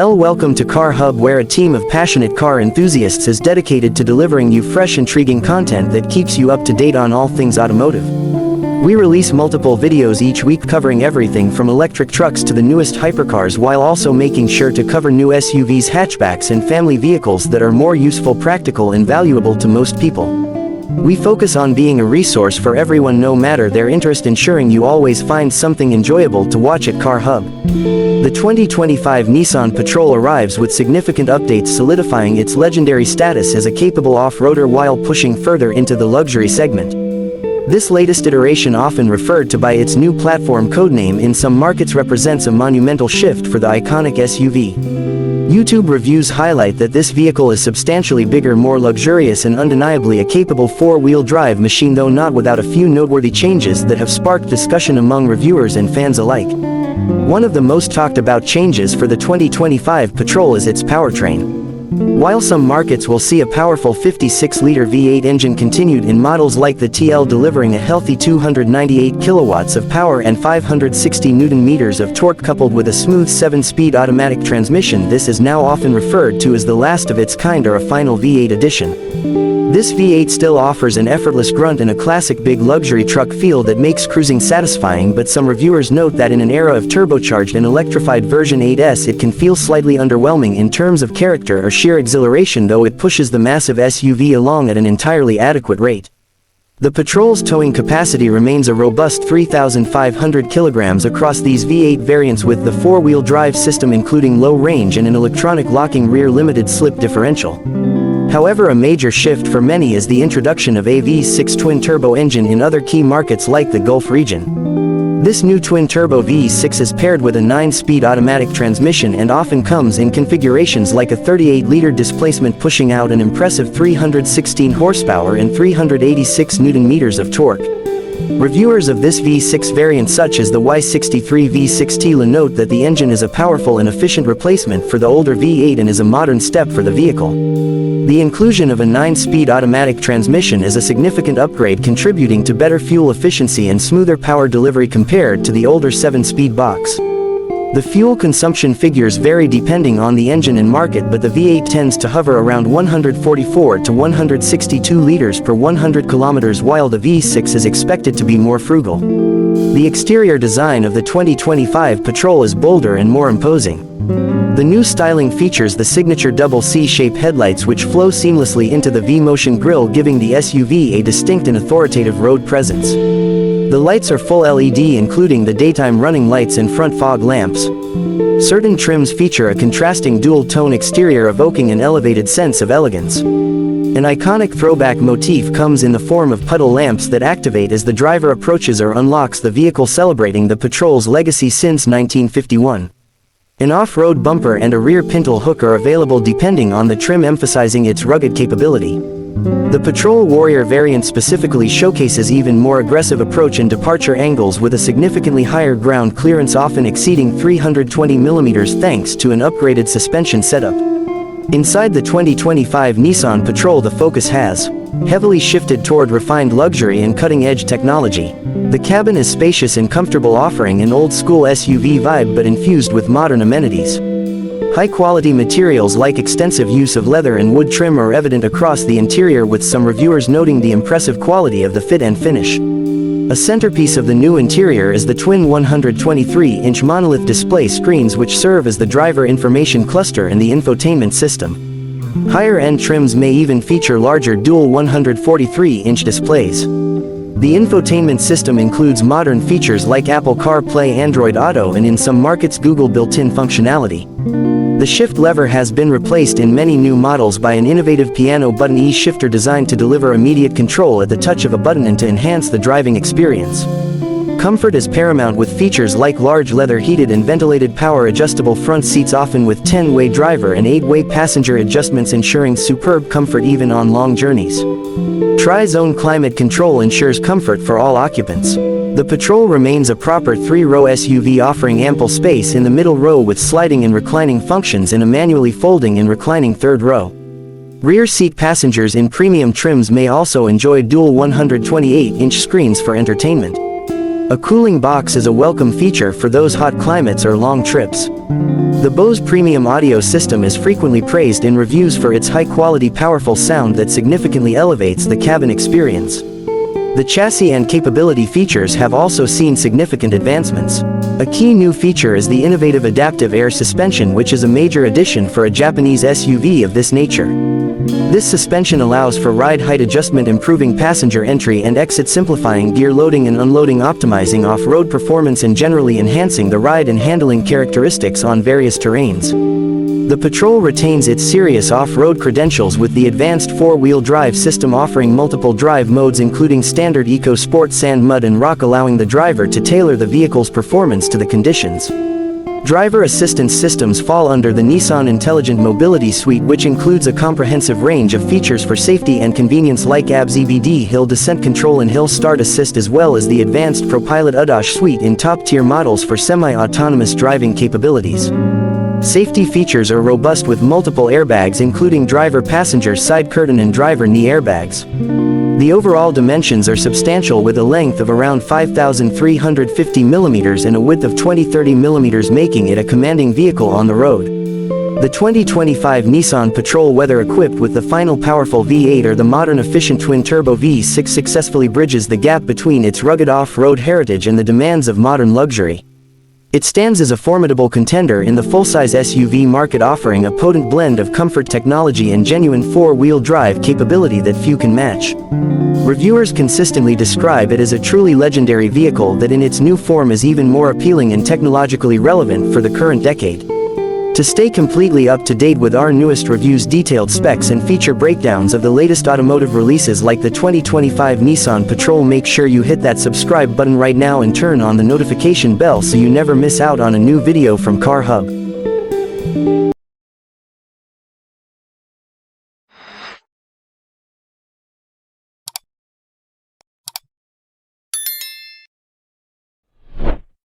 Welcome to Car Hub, where a team of passionate car enthusiasts is dedicated to delivering you fresh, intriguing content that keeps you up to date on all things automotive. We release multiple videos each week covering everything from electric trucks to the newest hypercars, while also making sure to cover new SUVs, hatchbacks, and family vehicles that are more useful, practical, and valuable to most people. We focus on being a resource for everyone, no matter their interest, ensuring you always find something enjoyable to watch at Car Hub. The 2025 Nissan Patrol arrives with significant updates, solidifying its legendary status as a capable off-roader while pushing further into the luxury segment. This latest iteration, often referred to by its new platform codename in some markets, represents a monumental shift for the iconic SUV. YouTube reviews highlight that this vehicle is substantially bigger, more luxurious, and undeniably a capable four-wheel drive machine, though not without a few noteworthy changes that have sparked discussion among reviewers and fans alike. One of the most talked about changes for the 2025 Patrol is its powertrain. While some markets will see a powerful 56-liter V8 engine continued in models like the TL, delivering a healthy 298 kilowatts of power and 560 Nm of torque, coupled with a smooth 7-speed automatic transmission, this is now often referred to as the last of its kind, or a final V8 edition. This V8 still offers an effortless grunt and a classic big luxury truck feel that makes cruising satisfying, but some reviewers note that in an era of turbocharged and electrified version 8S, it can feel slightly underwhelming in terms of character or sheer exhilaration, though it pushes the massive SUV along at an entirely adequate rate. The Patrol's towing capacity remains a robust 3,500 kilograms across these V8 variants, with the four-wheel drive system including low range and an electronic locking rear limited slip differential. However, a major shift for many is the introduction of a V6 twin-turbo engine in other key markets like the Gulf region. This new twin-turbo V6 is paired with a 9-speed automatic transmission and often comes in configurations like a 38-liter displacement, pushing out an impressive 316 horsepower and 386 Nm of torque. Reviewers of this V6 variant, such as the Y63 V6T, note that the engine is a powerful and efficient replacement for the older V8 and is a modern step for the vehicle. The inclusion of a 9-speed automatic transmission is a significant upgrade, contributing to better fuel efficiency and smoother power delivery compared to the older 7-speed box. The fuel consumption figures vary depending on the engine and market, but the V8 tends to hover around 144 to 162 liters per 100 kilometers, while the V6 is expected to be more frugal. The exterior design of the 2025 Patrol is bolder and more imposing. The new styling features the signature double C-shape headlights, which flow seamlessly into the V-motion grille, giving the SUV a distinct and authoritative road presence. The lights are full LED, including the daytime running lights and front fog lamps. Certain trims feature a contrasting dual-tone exterior, evoking an elevated sense of elegance. An iconic throwback motif comes in the form of puddle lamps that activate as the driver approaches or unlocks the vehicle, celebrating the Patrol's legacy since 1951. An off-road bumper and a rear pintle hook are available depending on the trim, emphasizing its rugged capability. The Patrol Warrior variant specifically showcases even more aggressive approach and departure angles, with a significantly higher ground clearance, often exceeding 320 mm, thanks to an upgraded suspension setup. Inside the 2025 Nissan Patrol, the focus has heavily shifted toward refined luxury and cutting-edge technology. The cabin is spacious and comfortable, offering an old-school SUV vibe but infused with modern amenities. High-quality materials like extensive use of leather and wood trim are evident across the interior, with some reviewers noting the impressive quality of the fit and finish. A centerpiece of the new interior is the twin 123-inch monolith display screens, which serve as the driver information cluster and the infotainment system. Higher-end trims may even feature larger dual 143-inch displays. The infotainment system includes modern features like Apple CarPlay, Android Auto, and in some markets Google built-in functionality. The shift lever has been replaced in many new models by an innovative piano button E-shifter designed to deliver immediate control at the touch of a button and to enhance the driving experience. Comfort is paramount, with features like large leather heated and ventilated power adjustable front seats, often with 10-way driver and 8-way passenger adjustments, ensuring superb comfort even on long journeys. Tri-zone climate control ensures comfort for all occupants. The Patrol remains a proper 3-row SUV, offering ample space in the middle row with sliding and reclining functions and a manually folding and reclining third row. Rear seat passengers in premium trims may also enjoy dual 128-inch screens for entertainment. A cooling box is a welcome feature for those hot climates or long trips. The Bose premium audio system is frequently praised in reviews for its high-quality powerful sound that significantly elevates the cabin experience. The chassis and capability features have also seen significant advancements. A key new feature is the innovative adaptive air suspension, which is a major addition for a Japanese SUV of this nature. This suspension allows for ride height adjustment, improving passenger entry and exit, simplifying gear loading and unloading, optimizing off-road performance, and generally enhancing the ride and handling characteristics on various terrains. The Petrol retains its serious off-road credentials with the advanced four-wheel drive system, offering multiple drive modes including standard, eco, sport, sand, mud and rock, allowing the driver to tailor the vehicle's performance to the conditions. Driver assistance systems fall under the Nissan Intelligent Mobility Suite, which includes a comprehensive range of features for safety and convenience like ABS EBD, hill descent control and hill start assist, as well as the advanced ProPilot ADAS suite in top-tier models for semi-autonomous driving capabilities. Safety features are robust with multiple airbags including driver passenger side curtain and driver knee airbags. The overall dimensions are substantial, with a length of around 5,350 mm and a width of 20-30 mm, making it a commanding vehicle on the road. The 2025 Nissan Patrol, whether equipped with the final powerful V8 or the modern efficient twin-turbo V6, successfully bridges the gap between its rugged off-road heritage and the demands of modern luxury. It stands as a formidable contender in the full-size SUV market, offering a potent blend of comfort, technology and genuine four-wheel drive capability that few can match. Reviewers consistently describe it as a truly legendary vehicle that in its new form is even more appealing and technologically relevant for the current decade. To stay completely up to date with our newest reviews, detailed specs and feature breakdowns of the latest automotive releases like the 2025 Nissan Patrol, make sure you hit that subscribe button right now and turn on the notification bell so you never miss out on a new video from Car Hub.